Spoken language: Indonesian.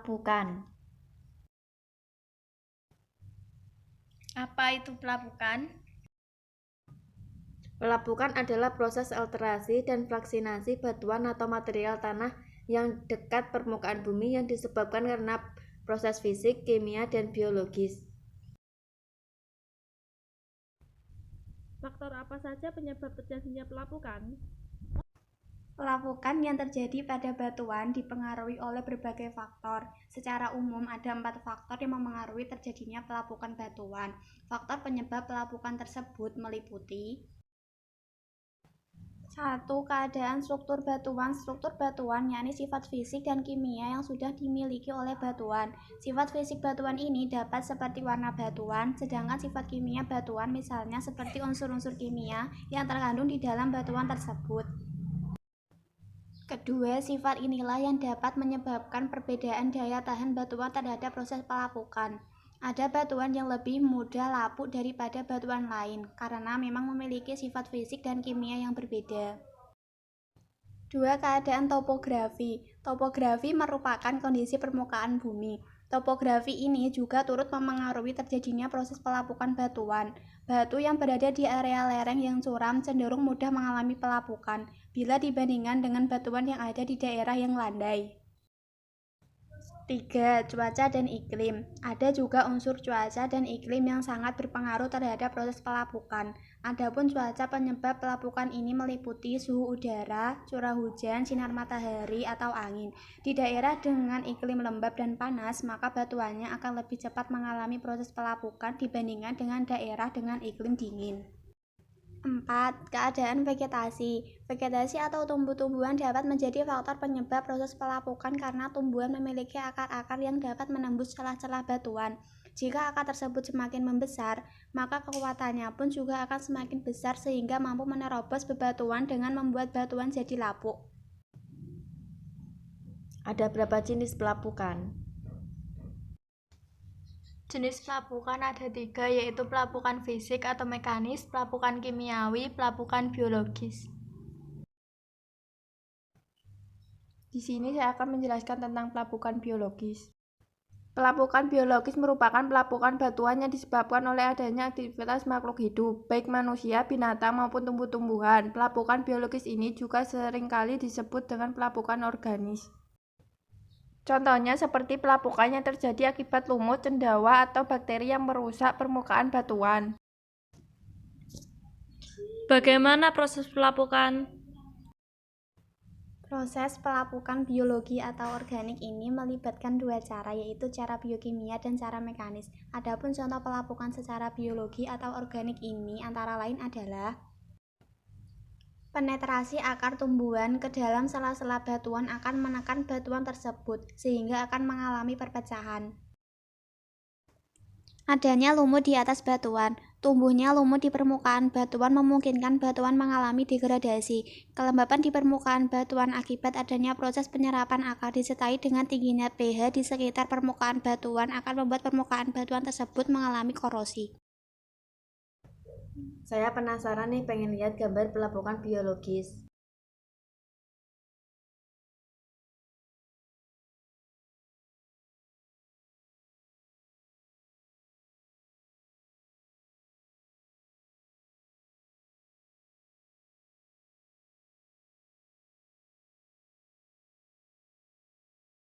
Pelapukan. Apa itu pelapukan? Pelapukan adalah proses alterasi dan fluksinasi batuan atau material tanah yang dekat permukaan bumi yang disebabkan karena proses fisik, kimia, dan biologis. Faktor apa saja penyebab terjadinya pelapukan? Pelapukan yang terjadi pada batuan dipengaruhi oleh berbagai faktor. Secara umum ada 4 faktor yang memengaruhi terjadinya pelapukan batuan. Faktor penyebab pelapukan tersebut meliputi 1. Keadaan struktur batuan. Struktur batuan yakni sifat fisik dan kimia yang sudah dimiliki oleh batuan. Sifat fisik batuan ini dapat seperti warna batuan, sedangkan sifat kimia batuan misalnya seperti unsur-unsur kimia yang terkandung di dalam batuan tersebut. Kedua, sifat inilah yang dapat menyebabkan perbedaan daya tahan batuan terhadap proses pelapukan. Ada batuan yang lebih mudah lapuk daripada batuan lain karena memang memiliki sifat fisik dan kimia yang berbeda. 2. Keadaan topografi. Topografi merupakan kondisi permukaan bumi. Topografi ini juga turut memengaruhi terjadinya proses pelapukan batuan. Batu yang berada di area lereng yang curam cenderung mudah mengalami pelapukan bila dibandingkan dengan batuan yang ada di daerah yang landai. 3. Cuaca dan iklim. Ada juga unsur cuaca dan iklim yang sangat berpengaruh terhadap proses pelapukan. Adapun cuaca penyebab pelapukan ini meliputi suhu udara, curah hujan, sinar matahari, atau angin. Di daerah dengan iklim lembab dan panas, maka batuannya akan lebih cepat mengalami proses pelapukan dibandingkan dengan daerah dengan iklim dingin. 4. Keadaan vegetasi. Vegetasi atau tumbuh-tumbuhan dapat menjadi faktor penyebab proses pelapukan karena tumbuhan memiliki akar-akar yang dapat menembus celah-celah batuan. Jika akar tersebut semakin membesar, maka kekuatannya pun juga akan semakin besar sehingga mampu menerobos bebatuan dengan membuat batuan jadi lapuk. Ada berapa jenis pelapukan? Jenis pelapukan ada 3, yaitu pelapukan fisik atau mekanis, pelapukan kimiawi, pelapukan biologis. Di sini saya akan menjelaskan tentang pelapukan biologis. Pelapukan biologis merupakan pelapukan batuan yang disebabkan oleh adanya aktivitas makhluk hidup, baik manusia, binatang, maupun tumbuh-tumbuhan. Pelapukan biologis ini juga seringkali disebut dengan pelapukan organis. Contohnya seperti pelapukan yang terjadi akibat lumut, cendawa, atau bakteri yang merusak permukaan batuan. Bagaimana proses pelapukan? Proses pelapukan biologi atau organik ini melibatkan 2 cara, yaitu cara biokimia dan cara mekanis. Adapun contoh pelapukan secara biologi atau organik ini antara lain adalah penetrasi akar tumbuhan ke dalam sela-sela batuan akan menekan batuan tersebut, sehingga akan mengalami perpecahan. Adanya lumut di atas batuan. Tumbuhnya lumut di permukaan batuan memungkinkan batuan mengalami degradasi. Kelembapan di permukaan batuan akibat adanya proses penyerapan akar disertai dengan tingginya pH di sekitar permukaan batuan akan membuat permukaan batuan tersebut mengalami korosi. Saya penasaran nih, pengen lihat gambar pelapukan biologis.